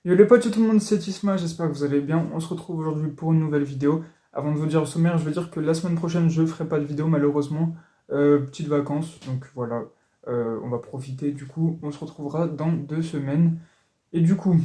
Yo les potes, tout le monde, c'est Isma, j'espère que vous allez bien. On se retrouve aujourd'hui pour une nouvelle vidéo. Avant de vous dire le sommaire, je veux dire que la semaine prochaine, je ferai pas de vidéo malheureusement. Petites vacances, donc voilà, on va profiter. Du coup, on se retrouvera dans 2 semaines. Et du coup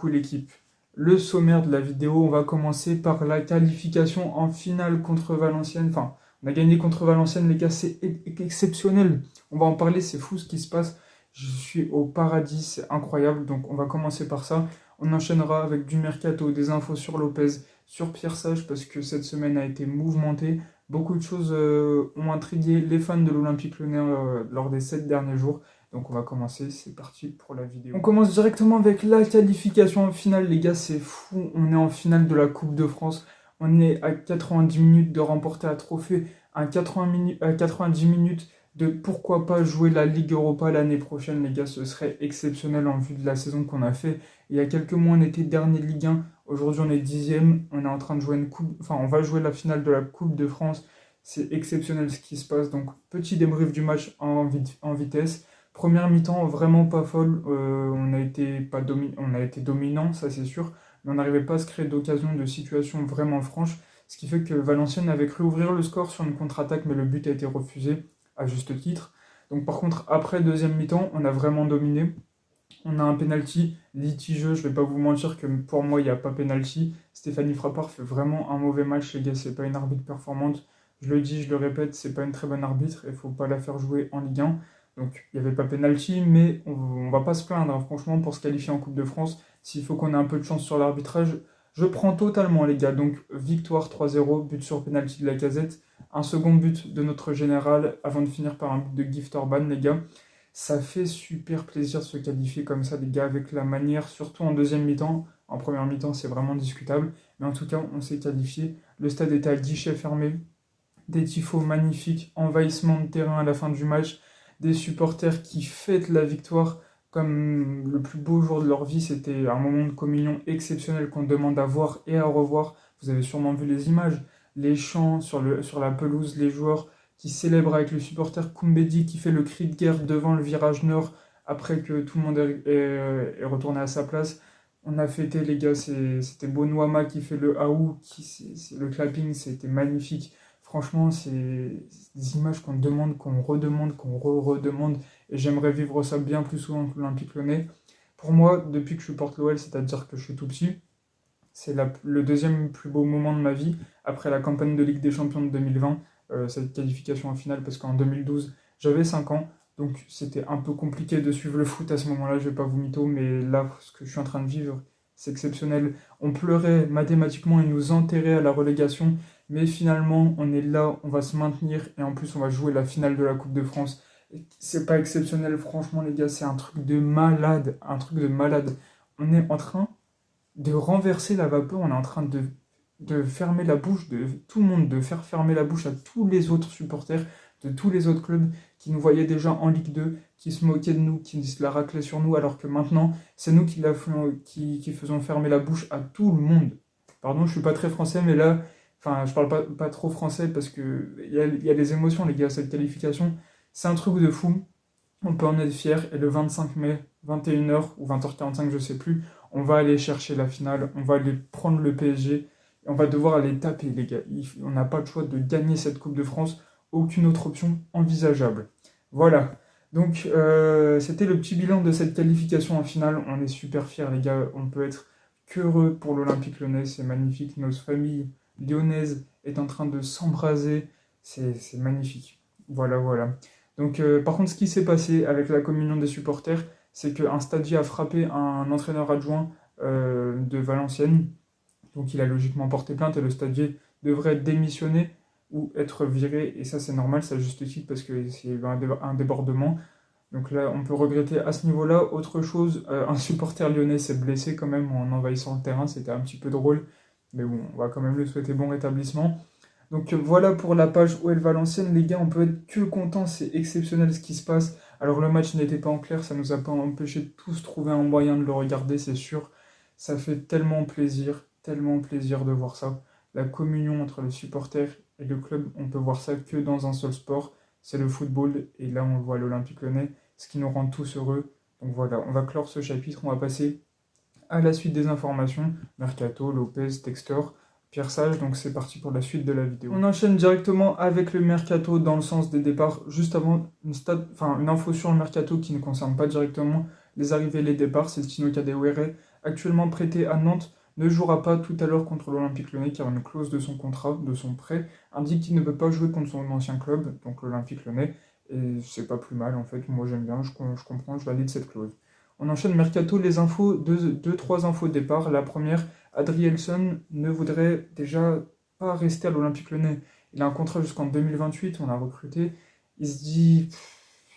l'équipe, le sommaire de la vidéo, on va commencer par la qualification en finale contre Valenciennes. Enfin, on a gagné contre Valenciennes, les gars, c'est exceptionnel. On va en parler, c'est fou ce qui se passe. Je suis au paradis, c'est incroyable. Donc on va commencer par ça. On enchaînera avec du mercato, des infos sur Lopez, sur Pierre Sage, parce que cette semaine a été mouvementée. Beaucoup de choses ont intrigué les fans de l'Olympique Lyonnais lors des 7 derniers jours. Donc on va commencer, c'est parti pour la vidéo. On commence directement avec la qualification en finale, les gars, c'est fou. On est en finale de la Coupe de France. On est à 90 minutes de remporter un trophée, à 90 minutes de pourquoi pas jouer la Ligue Europa l'année prochaine, les gars, ce serait exceptionnel en vue de la saison qu'on a fait. Il y a quelques mois, on était dernier de Ligue 1, aujourd'hui on est 10e, on est en train de jouer une coupe, enfin on va jouer la finale de la Coupe de France. C'est exceptionnel ce qui se passe, donc petit débrief du match en vitesse. Première mi-temps, vraiment pas folle. On a été dominant, ça c'est sûr, mais on n'arrivait pas à se créer d'occasion, de situation vraiment franche. Ce qui fait que Valenciennes avait cru ouvrir le score sur une contre-attaque, mais le but a été refusé, à juste titre. Donc par contre, après deuxième mi-temps, on a vraiment dominé. On a un penalty litigieux, je vais pas vous mentir que pour moi, il n'y a pas penalty. Stéphanie Frappard fait vraiment un mauvais match, les gars, c'est pas une arbitre performante. Je le dis, je le répète, c'est pas une très bonne arbitre, il faut pas la faire jouer en Ligue 1. Donc il n'y avait pas penalty, mais on va pas se plaindre, hein, franchement, pour se qualifier en Coupe de France. S'il faut qu'on ait un peu de chance sur l'arbitrage, je prends totalement, les gars. Donc victoire 3-0, but sur penalty de la Lacazette. Un second but de notre général avant de finir par un but de Gift Orban, les gars. Ça fait super plaisir de se qualifier comme ça, les gars, avec la manière, surtout en deuxième mi-temps. En première mi-temps, c'est vraiment discutable. Mais en tout cas, on s'est qualifié. Le stade était à guichet fermé. Des tifos magnifiques, envahissement de terrain à la fin du match, des supporters qui fêtent la victoire comme le plus beau jour de leur vie. C'était un moment de communion exceptionnel qu'on demande à voir et à revoir. Vous avez sûrement vu les images, les chants sur la pelouse, les joueurs qui célèbrent avec le supporter Koumbedi qui fait le cri de guerre devant le virage nord après que tout le monde est retourné à sa place. On a fêté, les gars, c'était Bonouama qui fait le Aou, le clapping, c'était magnifique. Franchement, c'est des images qu'on demande, qu'on redemande, qu'on redemande. Et j'aimerais vivre ça bien plus souvent que l'Olympique Lyonnais. Pour moi, depuis que je supporte l'OL, c'est-à-dire que je suis tout petit, c'est le deuxième plus beau moment de ma vie, après la campagne de Ligue des Champions de 2020, cette qualification en finale, parce qu'en 2012, j'avais 5 ans. Donc c'était un peu compliqué de suivre le foot à ce moment-là, je vais pas vous mytho, mais là, ce que je suis en train de vivre, c'est exceptionnel. On pleurait mathématiquement et nous enterrait à la relégation, mais finalement, on est là, on va se maintenir, et en plus, on va jouer la finale de la Coupe de France. C'est pas exceptionnel, franchement, les gars, c'est un truc de malade, un truc de malade. On est en train de renverser la vapeur, on est en train de fermer la bouche de tout le monde, de faire fermer la bouche à tous les autres supporters de tous les autres clubs qui nous voyaient déjà en Ligue 2, qui se moquaient de nous, qui se la raclaient sur nous, alors que maintenant, c'est nous qui faisons fermer la bouche à tout le monde. Pardon, je suis pas très français, mais là, enfin, je parle pas trop français parce que il y a les émotions, les gars, cette qualification. C'est un truc de fou. On peut en être fier. Et le 25 mai, 21h ou 20h45, je sais plus, on va aller chercher la finale. On va aller prendre le PSG. Et on va devoir aller taper, les gars. On n'a pas le choix de gagner cette Coupe de France. Aucune autre option envisageable. Voilà. Donc, c'était le petit bilan de cette qualification en finale. On est super fiers, les gars. On peut être qu'heureux pour l'Olympique Lyonnais. C'est magnifique. Notre famille lyonnaise est en train de s'embraser. C'est magnifique. Voilà, voilà. Donc, par contre, ce qui s'est passé avec la communion des supporters, c'est qu'un stadier a frappé un entraîneur adjoint de Valenciennes. Donc, il a logiquement porté plainte et le stadier devrait être démissionné ou être viré. Et ça, c'est normal, ça justifie parce que c'est un débordement. Donc là, on peut regretter à ce niveau-là. Autre chose, un supporter lyonnais s'est blessé quand même en envahissant le terrain. C'était un petit peu drôle. Mais bon, on va quand même lui souhaiter bon rétablissement. Donc voilà pour la page OL Valenciennes, les gars, on peut être que content, c'est exceptionnel ce qui se passe. Alors le match n'était pas en clair, ça nous a pas empêché de tous trouver un moyen de le regarder, c'est sûr. Ça fait tellement plaisir de voir ça. La communion entre les supporters et le club, on peut voir ça que dans un seul sport, c'est le football. Et là, on voit l'Olympique Lyonnais, ce qui nous rend tous heureux. Donc voilà, on va clore ce chapitre, on va passer À la suite des informations, Mercato, Lopez, Textor, Pierre Sage, donc c'est parti pour la suite de la vidéo. On enchaîne directement avec le Mercato dans le sens des départs, juste avant une info sur le Mercato qui ne concerne pas directement les arrivées et les départs, c'est Tino Kadewere, actuellement prêté à Nantes, ne jouera pas tout à l'heure contre l'Olympique Lyonnais car une clause de son contrat, de son prêt, indique qu'il ne peut pas jouer contre son ancien club, donc l'Olympique Lyonnais, et c'est pas plus mal en fait, moi j'aime bien, je comprends, je valide cette clause. On enchaîne Mercato, les infos, trois infos de départ. La première, Adrielson ne voudrait déjà pas rester à l'Olympique Lyonnais. Il a un contrat jusqu'en 2028, on l'a recruté. Il se dit,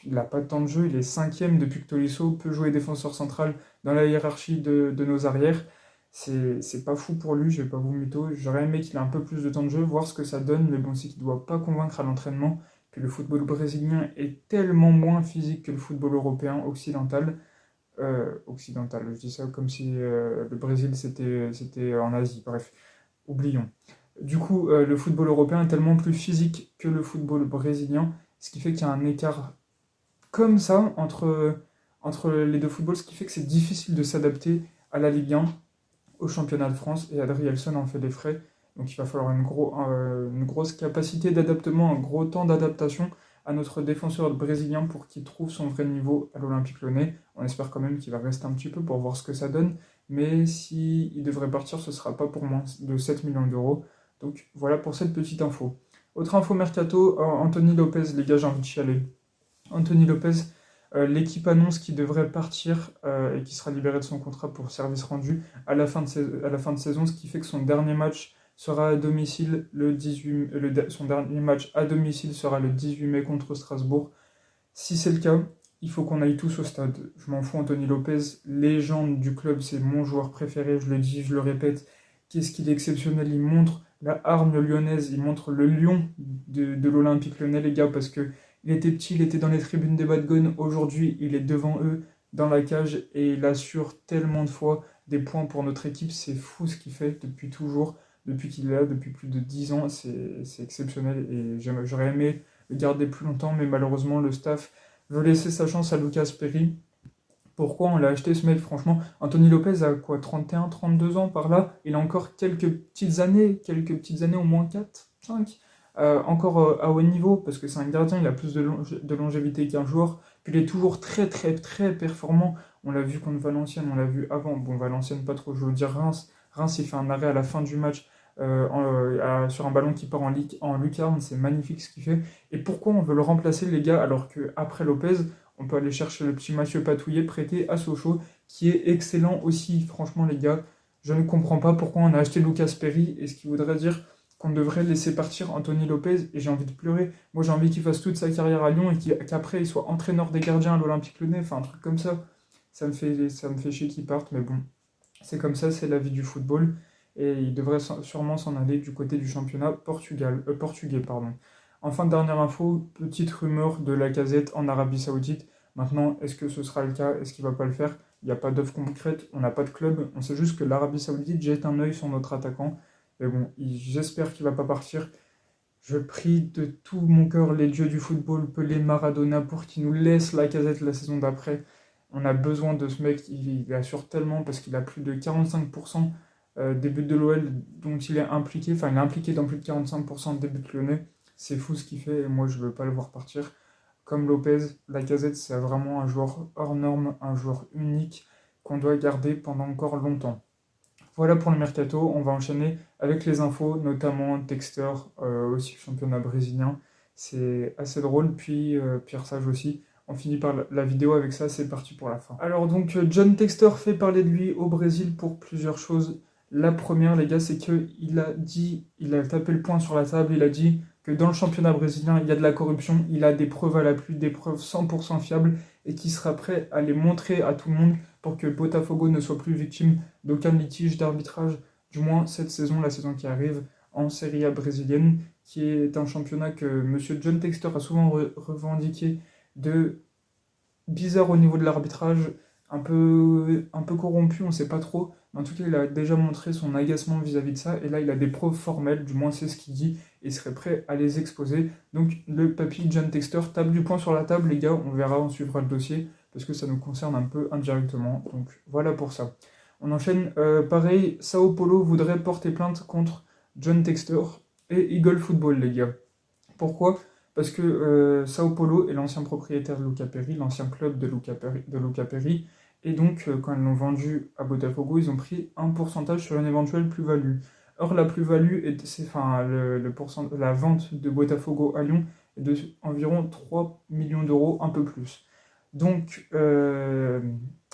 il n'a pas de temps de jeu, il est cinquième depuis que Tolisso peut jouer défenseur central dans la hiérarchie de nos arrières. C'est pas fou pour lui, je vais pas vous mytho. J'aurais aimé qu'il ait un peu plus de temps de jeu, voir ce que ça donne, mais bon, c'est qu'il ne doit pas convaincre à l'entraînement que le football brésilien est tellement moins physique que le football européen occidental. Je dis ça comme si le Brésil c'était en Asie, bref, oublions. Du coup, le football européen est tellement plus physique que le football brésilien, ce qui fait qu'il y a un écart comme ça entre les deux footballs, ce qui fait que c'est difficile de s'adapter à la Ligue 1, au championnat de France, et Adrielson en fait des frais, donc il va falloir une grosse capacité d'adaptement, un gros temps d'adaptation à notre défenseur brésilien pour qu'il trouve son vrai niveau à l'Olympique Lyonnais. On espère quand même qu'il va rester un petit peu pour voir ce que ça donne, mais s'il devrait partir, ce ne sera pas pour moins de 7 millions d'euros. Donc voilà pour cette petite info. Autre info mercato, Anthony Lopez, les gars, j'ai envie de chialer. Anthony Lopez, l'équipe annonce qu'il devrait partir et qu'il sera libéré de son contrat pour service rendu à la fin de saison, ce qui fait que son dernier match sera à domicile son dernier match à domicile sera le 18 mai contre Strasbourg. Si c'est le cas, il faut qu'on aille tous au stade. Je m'en fous, Anthony Lopez, légende du club, c'est mon joueur préféré, je le dis, je le répète. Qu'est-ce qu'il est exceptionnel, il montre la hargne lyonnaise, il montre le lion de l'Olympique Lyonnais, les gars, parce que il était petit, il était dans les tribunes des Bad Gones, aujourd'hui il est devant eux, dans la cage, et il assure tellement de fois des points pour notre équipe, c'est fou ce qu'il fait depuis toujours. Depuis qu'il est là, depuis plus de 10 ans, c'est exceptionnel et j'aurais aimé le garder plus longtemps, mais malheureusement le staff veut laisser sa chance à Lucas Perry. Pourquoi on l'a acheté ce mec? Franchement, Anthony Lopez a quoi, 31, 32 ans par là, il a encore quelques petites années, au moins 4, 5, encore à haut niveau, parce que c'est un gardien, il a plus de longévité qu'un joueur, puis il est toujours très très très performant, on l'a vu contre Valenciennes, on l'a vu avant, bon Valenciennes pas trop, je veux dire Reims il fait un arrêt à la fin du match sur un ballon qui part en lucarne, c'est magnifique ce qu'il fait. Et pourquoi on veut le remplacer les gars alors qu'après Lopez, on peut aller chercher le petit Mathieu Patouillet prêté à Sochaux, qui est excellent aussi, franchement les gars. Je ne comprends pas pourquoi on a acheté Lucas Perry, et ce qui voudrait dire qu'on devrait laisser partir Anthony Lopez, et j'ai envie de pleurer. Moi j'ai envie qu'il fasse toute sa carrière à Lyon et qu'après il soit entraîneur des gardiens à l'Olympique Lyonnais, enfin un truc comme ça. Ça me fait chier qu'il parte, mais bon. C'est comme ça, c'est la vie du football. Et il devrait sûrement s'en aller du côté du championnat portugais. Pardon. Enfin, dernière info, petite rumeur de Lacazette en Arabie Saoudite. Maintenant, est-ce que ce sera le cas? Est-ce qu'il ne va pas le faire? Il n'y a pas d'offre concrète, on n'a pas de club. On sait juste que l'Arabie Saoudite jette un œil sur notre attaquant. Mais bon, j'espère qu'il ne va pas partir. Je prie de tout mon cœur les dieux du football, Pelé, Maradona, pour qu'ils nous laissent Lacazette la saison d'après. On a besoin de ce mec, il assure tellement parce qu'il a plus de 45% des buts de l'OL dont il est impliqué. Enfin, il est impliqué dans plus de 45% des buts lyonnais. C'est fou ce qu'il fait et moi je ne veux pas le voir partir. Comme Lopez, Lacazette c'est vraiment un joueur hors norme, un joueur unique qu'on doit garder pendant encore longtemps. Voilà pour le mercato, on va enchaîner avec les infos, notamment Textor, aussi le championnat brésilien. C'est assez drôle, puis Pierre Sage aussi. On finit par la vidéo avec ça, c'est parti pour la fin. Alors donc John Textor fait parler de lui au Brésil pour plusieurs choses. La première les gars, c'est qu'il a tapé le poing sur la table, il a dit que dans le championnat brésilien, il y a de la corruption, il a des preuves à l'appui, des preuves 100% fiables, et qu'il sera prêt à les montrer à tout le monde pour que Botafogo ne soit plus victime d'aucun litige d'arbitrage, du moins cette saison, la saison qui arrive, en Serie A brésilienne, qui est un championnat que M. John Textor a souvent revendiqué de bizarre au niveau de l'arbitrage, un peu corrompu, on ne sait pas trop, mais en tout cas il a déjà montré son agacement vis-à-vis de ça, et là il a des preuves formelles, du moins c'est ce qu'il dit, et il serait prêt à les exposer. Donc le papy John Textor tape du poing sur la table, les gars, on verra, on suivra le dossier, parce que ça nous concerne un peu indirectement, donc voilà pour ça. On enchaîne, pareil, Sao Paulo voudrait porter plainte contre John Textor et Eagle Football, les gars. Pourquoi? Parce que Sao Paulo est l'ancien propriétaire de Luca Perry, l'ancien club de Luca Perry, et donc quand ils l'ont vendu à Botafogo, ils ont pris un pourcentage sur une éventuelle plus-value. Or, la plus-value, enfin, la vente de Botafogo à Lyon est de environ 3 millions d'euros, un peu plus. Donc,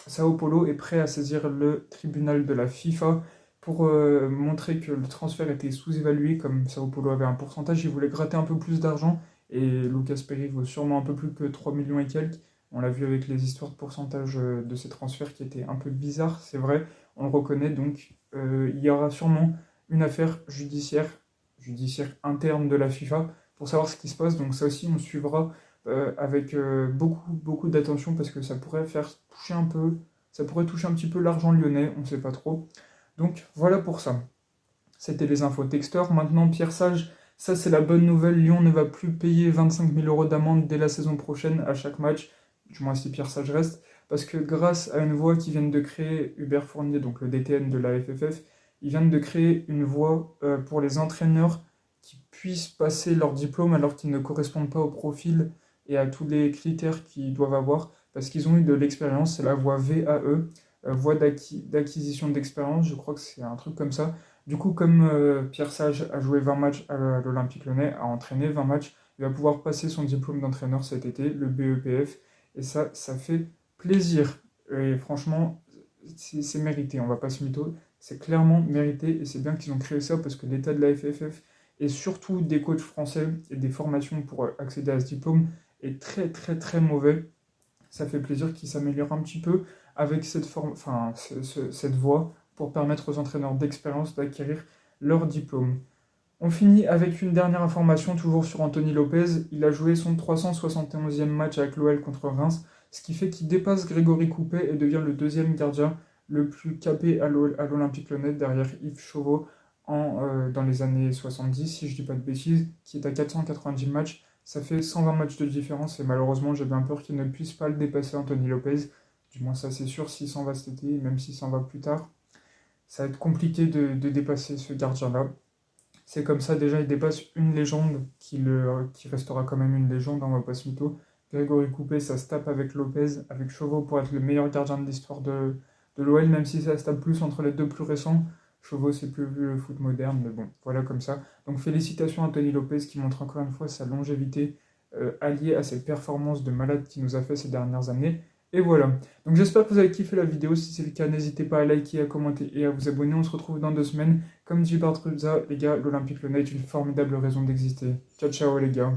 Sao Paulo est prêt à saisir le tribunal de la FIFA pour montrer que le transfert était sous-évalué, comme Sao Paulo avait un pourcentage, ils voulaient gratter un peu plus d'argent, et Lucas Perry vaut sûrement un peu plus que 3 millions et quelques. On l'a vu avec les histoires de pourcentage de ces transferts qui étaient un peu bizarres, c'est vrai, on le reconnaît, donc il y aura sûrement une affaire judiciaire interne de la FIFA pour savoir ce qui se passe, donc ça aussi on suivra avec beaucoup d'attention parce que ça pourrait ça pourrait toucher un petit peu l'argent lyonnais, on ne sait pas trop. Donc voilà pour ça. C'était les infos Textor. Maintenant, Pierre Sage, ça c'est la bonne nouvelle. Lyon ne va plus payer 25 000 euros d'amende dès la saison prochaine à chaque match, du moins si Pierre Sage reste, parce que grâce à une voie qui viennent de créer Hubert Fournier, donc le DTN de la FFF, ils viennent de créer une voie pour les entraîneurs qui puissent passer leur diplôme alors qu'ils ne correspondent pas au profil et à tous les critères qu'ils doivent avoir, parce qu'ils ont eu de l'expérience. C'est la voie VAE, voie d'acquisition d'expérience, je crois que c'est un truc comme ça. Du coup, comme Pierre Sage a joué 20 matchs à l'Olympique Lyonnais, a entraîné 20 matchs, il va pouvoir passer son diplôme d'entraîneur cet été, le BEPF, et ça fait plaisir. Et franchement, c'est mérité, on va pas se mytho, c'est clairement mérité, et c'est bien qu'ils ont créé ça, parce que l'état de la FFF, et surtout des coachs français, et des formations pour accéder à ce diplôme, est très mauvais. Ça fait plaisir qu'ils s'améliorent un petit peu avec cette voie pour permettre aux entraîneurs d'expérience d'acquérir leur diplôme. On finit avec une dernière information, toujours sur Anthony Lopez. Il a joué son 371e match avec l'OL contre Reims, ce qui fait qu'il dépasse Grégory Coupet et devient le deuxième gardien le plus capé à l'Olympique Lyonnais, derrière Yves Chauveau dans les années 70, si je dis pas de bêtises, qui est à 490 matchs. Ça fait 120 matchs de différence et malheureusement j'ai bien peur qu'il ne puisse pas le dépasser, Anthony Lopez. Du moins ça c'est sûr, s'il s'en va cet été, même s'il s'en va plus tard. Ça va être compliqué de dépasser ce gardien-là. C'est comme ça, déjà il dépasse une légende qui restera quand même une légende, on va pas se mytho. Grégory Coupet, ça se tape avec Lopez, avec Chauveau pour être le meilleur gardien de l'histoire de l'OL, même si ça se tape plus entre les deux plus récents. Chauveau, c'est plus vu le foot moderne, mais bon, voilà comme ça. Donc félicitations à Anthony Lopez qui montre encore une fois sa longévité alliée à cette performance de malade qu'il nous a fait ces dernières années. Et voilà. Donc j'espère que vous avez kiffé la vidéo. Si c'est le cas, n'hésitez pas à liker, à commenter et à vous abonner. On se retrouve dans 2 semaines. Comme dit Bartruza, les gars, l'Olympique Lyonnais est une formidable raison d'exister. Ciao ciao les gars.